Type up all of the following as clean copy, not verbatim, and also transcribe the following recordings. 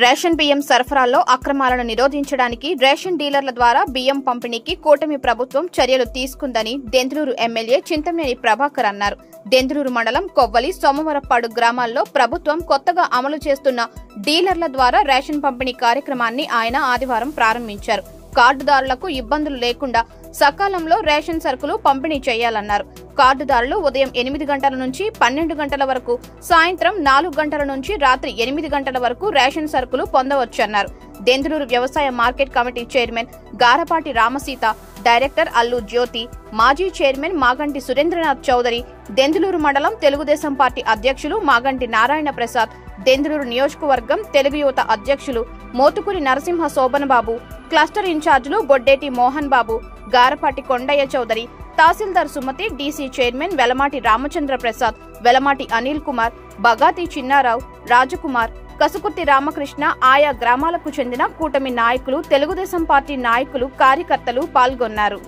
Ration బియ్యం సరఫరాలో అక్రమాలను నిరోధించడానికి రేషన్ డీలర్ల ద్వారా బియ్యం పంపిణీకి కూటమి ప్రభుత్వం చర్యలు తీసుకుందని దెందులూరు ఎమ్మెల్యే చింతమనేని ప్రభాకర్ అన్నారు. దెందులూరు మండలం కొవ్వలి, సోమవరపాడు గ్రామాల్లో ప్రభుత్వం కొత్తగా అమలు చేస్తున్న డీలర్ల ద్వారా రేషన్ పంపిణీ కార్యక్రమాన్ని ఆయన ఆదివారం ప్రారంభించారు. కార్డుదారులకు ఇబ్బందులు లేకుండా సకాలంలో రేషన్ సరుకులు పంపిణీ చేయాలన్నారు. కార్డుదారులు ఉదయం 8 గంటల నుంచి 12 గంటల వరకు, సాయంత్రం 4 గంటల నుంచి రాత్రి 8 గంటల వరకు రేషన్ సరుకులు పొందవచ్చన్నారు. దెందులూరు వ్యవసాయ market committee chairman Garapati Ramasita, director Allu Jyothi, మాజీ చైర్మన్ మాగంటి సురేంద్రనాథ్ చౌదరి, దెందులూరు మండలం తెలుగుదేశం పార్టీ అధ్యక్షులు మాగంటి నారాయణ ప్రసాద్, దెందులూరు నియోజకవర్గం తెలుగు యువత అధ్యక్షులు మోతుకూరి నరసింహ శోభనబాబు, క్లస్టర్ ఇన్ఛార్జీలు బొడ్డేటి మోహన్ బాబు, గారపాటి కొండయ్య చౌదరి, తహసీల్దార్ సుమతి, డీసీ చైర్మన్ వెలమాటి రామచంద్ర ప్రసాద్, వెలమాటి అనిల్ కుమార్, బగాతి చిన్నారావు, రాజకుమార్, కసుకుర్తి రామకృష్ణ, ఆయా గ్రామాలకు చెందిన కూటమి నాయకులు, తెలుగుదేశం పార్టీ నాయకులు, కార్యకర్తలు పాల్గొన్నారు.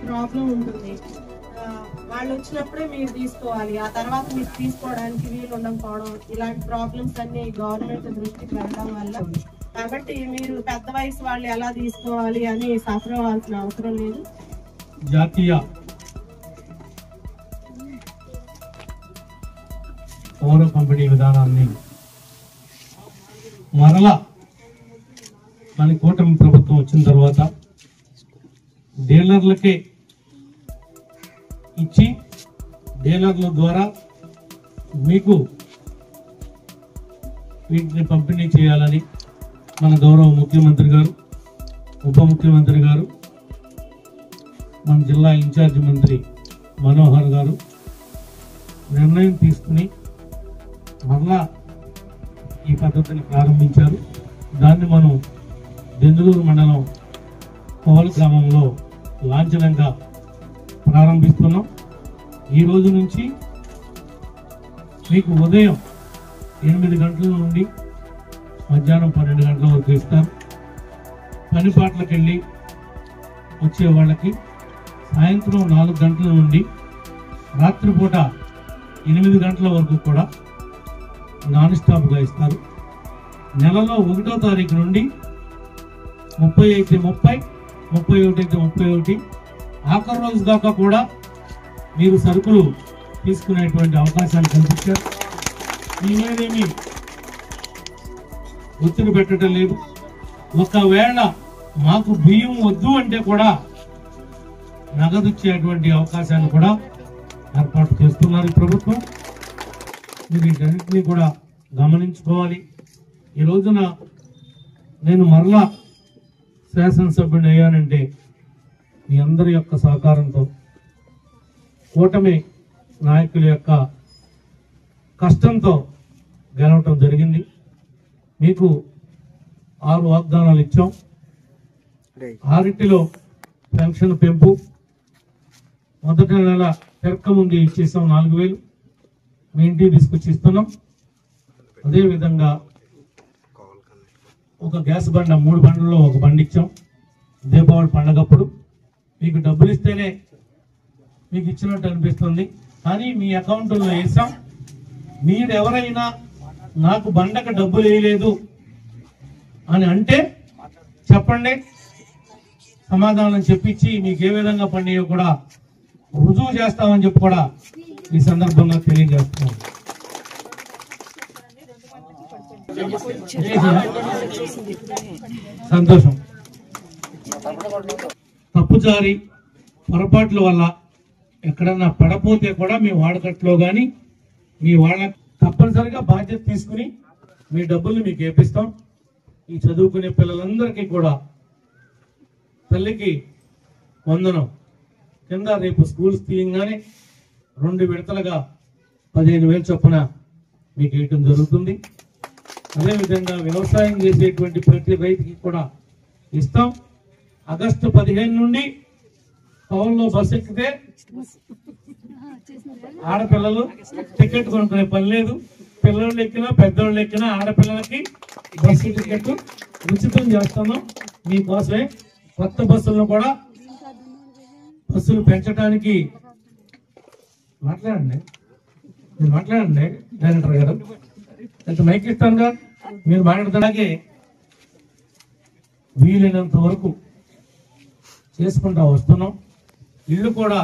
ప్రాబ్లం ఉంటుంది, వాళ్ళు వచ్చినప్పుడే మీరు తీసుకోవాలి, ఆ తర్వాత మీరు తీసుకోవడానికి వీలు ఉండకపోవడం, ఇలాంటి ప్రాబ్లమ్స్ అన్ని గవర్నమెంట్ దృష్టికి వెళ్ళడం వల్ల, కాబట్టి మీరు పెద్ద వయసు వాళ్ళు ఎలా తీసుకోవాలి అని సఫర్ అవ్వాల్సిన అవసరం లేదు. జాతీయ పౌర పంపిణీ విధానాన్ని మరలా మన కూటమి ప్రభుత్వం వచ్చిన తర్వాత డీలర్లకే ఇచ్చి డీలర్ల ద్వారా మీకు వీటిని పంపిణీ చేయాలని మన గౌరవ ముఖ్యమంత్రి గారు, ఉప ముఖ్యమంత్రి గారు, మన జిల్లా ఇన్ఛార్జి మంత్రి మనోహర్ గారు నిర్ణయం తీసుకుని మరలా ఈ పద్ధతిని ప్రారంభించారు. దాన్ని మనం దెందులూరు మండలం కోవల్ గ్రామంలో లాంఛనంగా ప్రారంభిస్తున్నాం. ఈ రోజు నుంచి మీకు ఉదయం 8 గంటల నుండి మధ్యాహ్నం 12 గంటల వరకు ఇస్తారు. పని పాటలకు వెళ్ళి వచ్చే వాళ్ళకి సాయంత్రం 4 గంటల నుండి రాత్రిపూట 8 గంటల వరకు కూడా నాన్ స్టాప్గా ఇస్తారు. నెలలో 1వ తారీఖు నుండి 30 అయితే 30, 31 అయితే 31, ఆఖరి రోజు దాకా కూడా మీరు సరుకులు తీసుకునేటువంటి అవకాశాన్ని కల్పించారు. మీ మీదేమి ఒత్తిడి పెట్టడం లేదు. ఒకవేళ మాకు బియ్యం వద్దు అంటే కూడా నగదు ఇచ్చేటువంటి అవకాశాన్ని కూడా ఏర్పాటు చేస్తున్నారు ఈ ప్రభుత్వం. మీరు వీటన్నిటినీ కూడా గమనించుకోవాలి. ఈ రోజున నేను మరలా శాసనసభ్యుని అయ్యానంటే మీ అందరి యొక్క సహకారంతో, కూటమి నాయకుల యొక్క కష్టంతో గెలవటం జరిగింది. మీకు 6 వాగ్దానాలు ఇచ్చాం. 6 పెన్షన్ పెంపు, మొదటి నెల తిరక్కముందు ఇచ్చేసాం 4,000 మీ ఇంటికి తీసుకొచ్చి ఇస్తున్నాం. అదేవిధంగా ఒక గ్యాస్ బండ, 3 బండ్లలో ఒక బండి ఇచ్చాం. దీపావళి పండగప్పుడు మీకు డబ్బులు ఇస్తేనే మీకు ఇచ్చినట్టు అనిపిస్తుంది, కానీ మీ అకౌంట్లో వేసాం. మీరు ఎవరైనా నాకు బండకు డబ్బులు వేయలేదు అని అంటే చెప్పండి, సమాధానం చెప్పించి మీకు ఏ విధంగా పండియో కూడా రుజువు చేస్తామని చెప్పి కూడా ఈ సందర్భంగా తెలియజేస్తున్నాం. సంతోషం. తప్పుజారి పొరపాట్ల వల్ల ఎక్కడన్నా పడపోతే కూడా మీ వాడకట్లో కానీ మీ వాళ్ళ తప్పనిసరిగా బాధ్యత తీసుకుని మీ డబ్బుల్ని మీకు వేపిస్తాం. ఈ చదువుకునే పిల్లలందరికీ కూడా తల్లికి వందనం కింద రేపు స్కూల్స్ తీయంగానే 2 విడతలుగా 15,000 చొప్పున మీకు వేయటం జరుగుతుంది. అదేవిధంగా వ్యవసాయం చేసేటువంటి ప్రతి రైతుకి కూడా ఇస్తాం. ఆగస్టు 15 నుండి టౌన్లో బస్సు ఎక్కితే ఆడపిల్లలు టికెట్ కొనుక్కునే పని లేదు, పిల్లలు ఎక్కినా పెద్దోళ్ళు ఎక్కినా ఆడపిల్లలకి బస్సు టికెట్ ఉచితం చేస్తున్నాం మీకోసమే. కొత్త బస్సులను కూడా బస్సులు పెంచడానికి మాట్లాడండి డైరెక్టర్ గారు, ఎంత మైక్ ఇస్తానుగా మీరు మాట్లాడడానికి వీలైనంత వరకు చేసుకుంటా వస్తున్నాం. ఇల్లు కూడా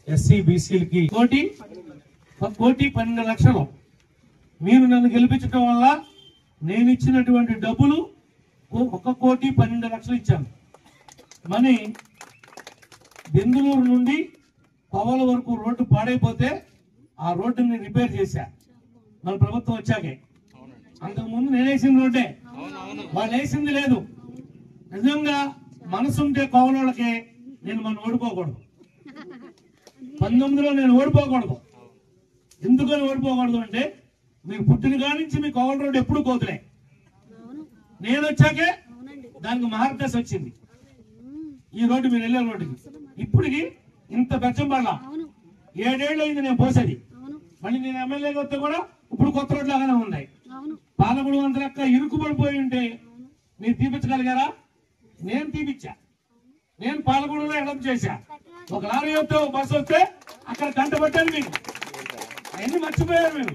ఎస్సీ బీసీలకి 1,12,00,000 మీరు నన్ను గెలిపించడం వల్ల నేను ఇచ్చినటువంటి డబ్బులు 1,12,00,000 ఇచ్చాను. మనీ బెంగుళూరు నుండి పవల వరకు రోడ్డు పాడైపోతే ఆ రోడ్డుని రిపేర్ చేశా మన ప్రభుత్వం వచ్చాకే. అంతకుముందు నేను వేసిన రోడ్డే, వాళ్ళు వేసింది లేదు. నిజంగా మనసుంటే కోవలోళ్ళకి నేను మనం ఓడిపోకూడదు. 19లో నేను ఓడిపోకూడదు. ఎందుకని ఓడిపోకూడదు అంటే మీరు పుట్టిన కాడి నుంచి మీ కోవల రోడ్డు ఎప్పుడు కోతులే. నేను వచ్చాకే దానికి మార్గదర్శి వచ్చింది. ఈ రోడ్డు మీరు వెళ్ళే రోడ్డుకి ఇప్పటికి ఇంత బెచ్చం పడలా. 7 ఏళ్ళు అయింది నేను పోసేది. మళ్ళీ నేను ఎమ్మెల్యేగా వస్తే కూడా ఇప్పుడు కొత్త రోడ్లు లాగానే ఉన్నాయి. పాలకుడు అంత లెక్క ఇరుకుపడిపోయి ఉంటే మీరు తీపించగలిగారా? నేను తీపిచ్చా. నేను పాలకుడులో ఎడప్ చేశా. ఒక లారీ వస్తే ఒక బస్సు వస్తే అక్కడ గంట పట్టాను. మీకు అవన్నీ మర్చిపోయారు. మీరు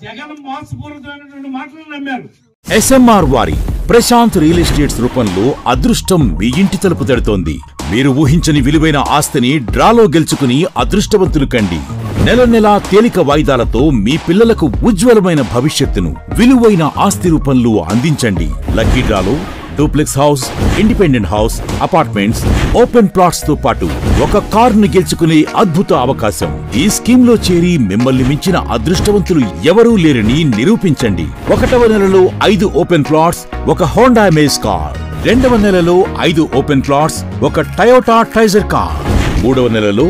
జగన్ మోసపూరితమైనటువంటి మాటలు నమ్మారు. ఎస్ఎంఆర్ వారి ప్రశాంత్ రియల్ ఎస్టేట్స్ రూపంలో అదృష్టం మీ ఇంటి తలుపు తడుతోంది. మీరు ఊహించని విలువైన ఆస్తిని డ్రాలో గెలుచుకుని అదృష్టవంతులు కండి. నెల నెలా తేలిక వాయిదాలతో మీ పిల్లలకు ఉజ్వలమైన భవిష్యత్తును విలువైన ఆస్తి రూపంలో అందించండి. లక్కీ డ్రాలో duplex house, independent house, apartments, open plots తో పాటు ఒక కారును గెలుచుకునే అద్భుత అవకాశం. ఈ స్కీమ్ లో చేరి మిమ్మల్ని మించిన అదృష్టవంతులు ఎవరూ లేరని నిరూపించండి. 1వ నెలలో 5 ఓపెన్ ప్లాట్స్, ఒక హోండా అమేజ్ కార్. 2వ నెలలో 5 ఓపెన్ ప్లాట్స్, ఒక టయోటా ట్రైజర్ కార్. 3వ నెలలో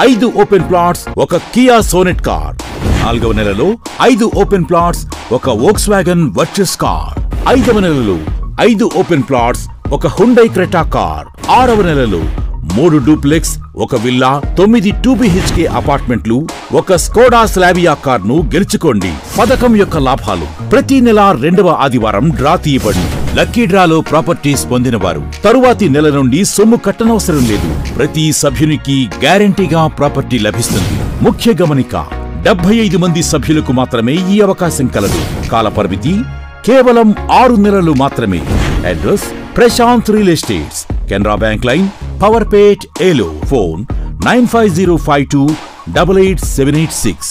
5 ఓపెన్ ప్లాట్స్, ఒక కియా సోనెట్ కార్. 4వ నెలలో 5 ఓపెన్ ప్లాట్స్, ఒక వోక్స్వాగన్ వర్చస్ కార్. 5వ నెలలో 5 ఓపెన్ ప్లాట్స్, ఒక హుండై క్రెటా కార్. 6వ నెలలో 3 డూప్లెక్స్, ఒక విల్లా, 9 2BHK అపార్ట్మెంట్లు, ఒక స్కోడా స్లావియా కార్ను గెలుచుకోండి. పథకం యొక్క లాభాలు: ప్రతి నెల 2వ ఆదివారం డ్రా తీయబడి లక్కీ డ్రాలో ప్రాపర్టీస్ పొందినవారు తరువాతి నెల నుండి సొమ్ము కట్టనవసరం లేదు. ప్రతి సభ్యునికి గ్యారంటీగా ప్రాపర్టీ లభిస్తుంది. ముఖ్య గమనిక: 75 మంది సభ్యులకు మాత్రమే ఈ అవకాశం కలదు. కాల పరిమితి కేవలం 6 నెలలు మాత్రమే. Address: Prashant real estates, Canara bank line, Powerpet, Eluru. Phone 9505288786.